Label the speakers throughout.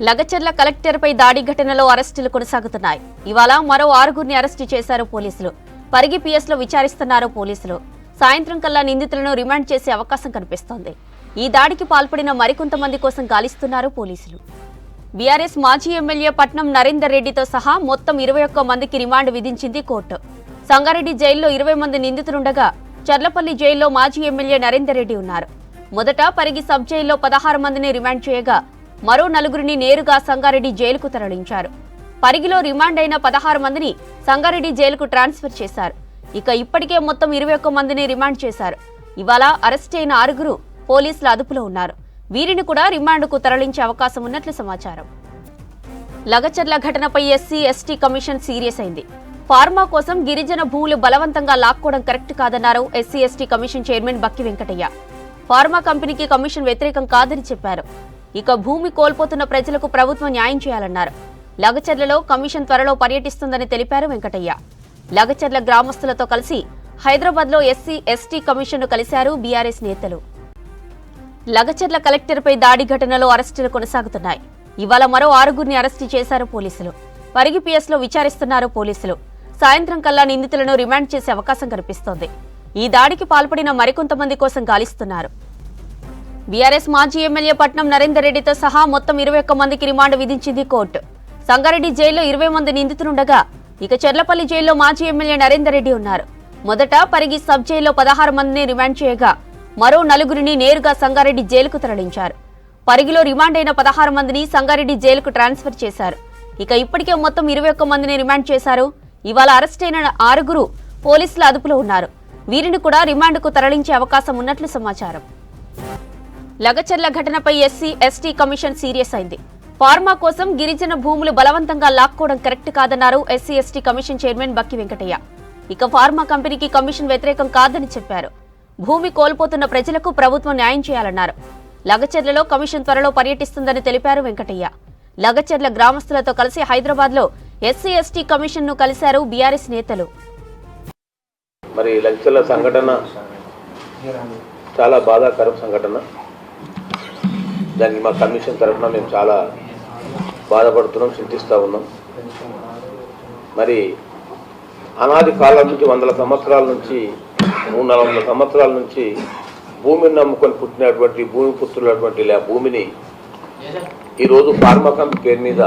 Speaker 1: లగచర్ల కలెక్టర్పై దాడి ఘటనలో అరెస్టులు కొనసాగుతున్నాయి. ఇవాళ మరో 6గురిని అరెస్టు చేశారు పోలీసులు. పరిగి పిఎస్లో విచారిస్తున్నారు పోలీసులు. సాయంత్రం కల్లా నిందితులను రిమాండ్ చేసే అవకాశం కనిపిస్తోంది. ఈ దాడికి పాల్పడిన మరికొంతమంది కోసం గాలిస్తున్నారు పోలీసులు. బీఆర్ఎస్ మాజీ ఎమ్మెల్యే పట్నం నరేందర్ రెడ్డితో సహా మొత్తం 21 మందికి రిమాండ్ విధించింది కోర్టు. సంగారెడ్డి జైల్లో 20 మంది నిందితులుండగా చర్లపల్లి జైల్లో మాజీ ఎమ్మెల్యే నరేందర్ రెడ్డి ఉన్నారు. మొదట పరిగి సబ్ జైల్లో 16 మందిని రిమాండ్ చేయగా మరో 4గురిని నేరుగా సంగారెడ్డి జైలుకు తరలించారు. పరిగిలో రిమాండ్ అయిన 16 మందిని సంగారెడ్డి జైలుకు ట్రాన్స్ఫర్ చేశారు. ఇక ఇప్పటికే మొత్తం 21 మందిని రిమాండ్ చేశారు. ఇవాళ అరెస్ట్ అయిన 6గురు పోలీసుల అదుపులో ఉన్నారు. వీరిని కూడా రిమాండ్కు తరలించే అవకాశం ఉన్నట్లు సమాచారం. లగచర్ల ఘటనపై ఎస్సీ ఎస్టీ కమిషన్ సీరియస్ అయింది. ఫార్మా కోసం గిరిజన భూములు బలవంతంగా లాక్కోవడం కరెక్ట్ కాదన్నారు ఎస్సీ ఎస్టీ కమిషన్ చైర్మన్ బక్కి వెంకటయ్య. ఫార్మా కంపెనీకి కమిషన్ వ్యతిరేకం కాదని చెప్పారు. ఇక భూమి కోల్పోతున్న ప్రజలకు ప్రభుత్వం న్యాయం చేయాలన్నారు. లగచర్లలో కమిషన్ త్వరలో పర్యటిస్తుందని తెలిపారు వెంకటయ్య. లగచర్ల గ్రామస్తులతో కలిసి హైదరాబాద్లో ఎస్సీ ఎస్టీ కమిషన్ను కలిశారు బీఆర్ఎస్ నేతలు. లగచర్ల కలెక్టర్పై దాడి ఘటనలో అరెస్టులు కొనసాగుతున్నాయి. ఇవాళ మరో 6గురిని అరెస్టు చేశారు పోలీసులు. పరిగి పిఎస్లో విచారిస్తున్నారు పోలీసులు. సాయంత్రం కల్లా నిందితులను రిమాండ్ చేసే అవకాశం కనిపిస్తోంది. ఈ దాడికి పాల్పడిన మరికొంతమంది కోసం గాలిస్తున్నారు. బీఆర్ఎస్ మాజీ ఎమ్మెల్యే పట్నం నరేందర్ రెడ్డితో సహా మొత్తం 21 మందికి రిమాండ్ విధించింది కోర్టు. సంగారెడ్డి జైల్లో 20 మంది నిందితులుండగా ఇక చర్లపల్లి జైల్లో మాజీ ఎమ్మెల్యే నరేందర్ రెడ్డి ఉన్నారు. మొదట పరిగి సబ్ జైల్లో 16 మందిని రిమాండ్ చేయగా మరో 4గురిని నేరుగా సంగారెడ్డి జైలుకు తరలించారు. పరిగిలో రిమాండ్ అయిన 16 మందిని సంగారెడ్డి జైలుకు ట్రాన్స్ఫర్ చేశారు. ఇక ఇప్పటికే మొత్తం 21 మందిని రిమాండ్ చేశారు. ఇవాళ అరెస్ట్ అయిన 6గురు పోలీసుల అదుపులో ఉన్నారు. వీరిని కూడా రిమాండ్కు తరలించే అవకాశం ఉన్నట్లు సమాచారం. లగచర్ల ఘటనపై ఎస్సీ ఎస్టీ కమిషన్ సీరియస్ అయింది. ఫార్మా కోసం గిరిజన భూములు బలవంతంగా లాక్కోవడం కరెక్ట్ కాదన్నారు ఎస్సీ ఎస్టీ కమిషన్ చైర్మన్ బక్కి వెంకటయ్య. ఇక ఫార్మా కంపెనీకి కమిషన్ వ్యతిరేకం కాదని చెప్పారు. భూమి కోల్పోతున్న ప్రజలకు ప్రభుత్వం న్యాయం చేయాలన్నారు. లగచర్లలో కమిషన్ త్వరలో పర్యటిస్తుందని తెలిపారు వెంకటయ్య. లగచర్ల గ్రామస్తులతో కలిసి హైదరాబాద్లో ఎస్సీ ఎస్టీ కమిషన్ను కలిశారు బీఆర్ఎస్ నేతలు.
Speaker 2: మరి లగచర్ల సంఘటన చాలా బాధాకరం సంఘటన. దానికి మా కమిషన్ తరఫున మేము చాలా బాధపడుతున్నాం, చింతిస్తూ ఉన్నాం. మరి అనాది కాలం నుంచి 100 సంవత్సరాల నుంచి 300-400 సంవత్సరాల నుంచి భూమిని నమ్ముకొని పుట్టినటువంటి భూమి పుత్రులటువంటి భూమిని ఈరోజు ఫార్మా కంపెనీ పేరు మీద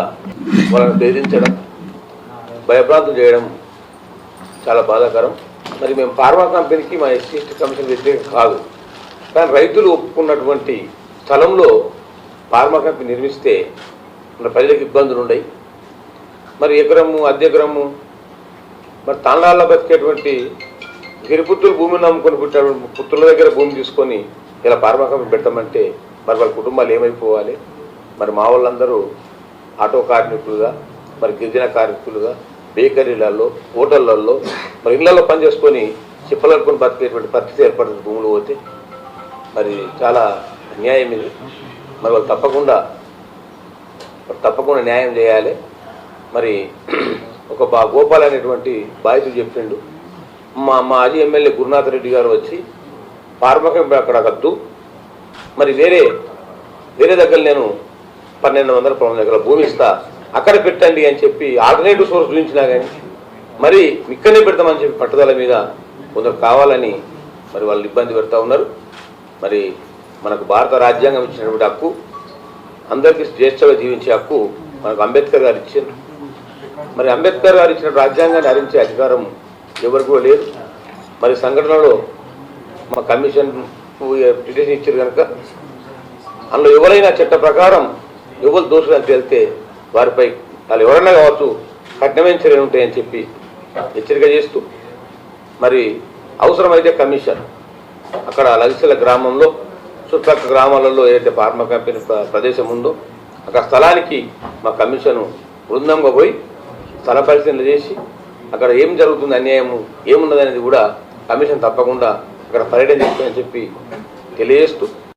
Speaker 2: వాళ్ళని బెదిరించడం, భయభ్రాంతులు చేయడం చాలా బాధాకరం. మరి మేము ఫార్మా కంపెనీకి మా ఎస్సీ ఎస్టీ కమిషన్ వ్యతిరేకం కాదు, కానీ రైతులు ఒప్పుకున్నటువంటి స్థలంలో ఫార్మా కంపెనీ నిర్మిస్తే మన ప్రజలకు ఇబ్బందులు ఉన్నాయి. మరి ఎకరము అద్దెకరము మరి తాండాల్లో బతికేటువంటి గిరిపుత్రులు భూమిని నమ్ముకొని పుట్టినటువంటి పుత్రుల దగ్గర భూమి తీసుకొని ఇలా ఫార్మా కంపెనీ పెట్టమంటే మరి వాళ్ళ కుటుంబాలు ఏమైపోవాలి? మరి మా వాళ్ళందరూ ఆటో కార్మికులుగా, మరి గిరిజన కార్మికులుగా, బేకరీలలో, హోటళ్లలో, మరి ఇళ్లలో పనిచేసుకొని చిప్పలనుకొని బతికేటువంటి పరిస్థితి ఏర్పడుతుంది. భూములు పోతే మరి చాలా అన్యాయం ఇది. మరి వాళ్ళు తప్పకుండా న్యాయం చేయాలి. మరి ఒక గోపాల్ అనేటువంటి బాధితుడు చెప్పిండు, మా మాజీ ఎమ్మెల్యే గురునాథ్ రెడ్డి గారు వచ్చి ఫార్మా కంపెనీ అక్కడ వద్దు, మరి వేరే దగ్గర నేను 1200 ఎకరాల భూమి ఇస్తా, అక్కడ పెట్టండి అని చెప్పి ఆల్టర్నేటివ్ సోర్స్ చూపించినా కానీ మరి ఇక్కడనే పెడతామని చెప్పి పట్టుదల మీద కొందరు కావాలని మరి వాళ్ళు ఇబ్బంది పెడతా ఉన్నారు. మరి మనకు భారత రాజ్యాంగం ఇచ్చినటువంటి హక్కు, అందరికీ జ్యేష్ఠగా జీవించే హక్కు మనకు అంబేద్కర్ గారు ఇచ్చారు. మరి అంబేద్కర్ గారు ఇచ్చిన రాజ్యాంగాన్ని హరించే అధికారం ఎవరికి కూడా లేదు. మరి సంఘటనలో మా కమిషన్ పిటిషన్ ఇచ్చారు కనుక అందులో ఎవరైనా చట్ట ప్రకారం ఎవరు దోషులని తేలితే వారిపై వాళ్ళు ఎవరైనా కావచ్చు కఠినమైన చర్యలు ఉంటాయని చెప్పి హెచ్చరిక చేస్తూ, మరి అవసరమైతే కమిషన్ అక్కడ లగచర్ల గ్రామంలో చుట్టుపక్కల గ్రామాలలో ఏదైతే ఫార్మా కంపెనీ ప్రదేశం ఉందో అక్కడ స్థలానికి మా కమిషన్ బృందంగా పోయి స్థల పరిశీలన చేసి అక్కడ ఏం జరుగుతుంది, అన్యాయము ఏమున్నదనేది కూడా కమిషన్ తప్పకుండా అక్కడ పర్యటన చేస్తుందని చెప్పి తెలియజేస్తూ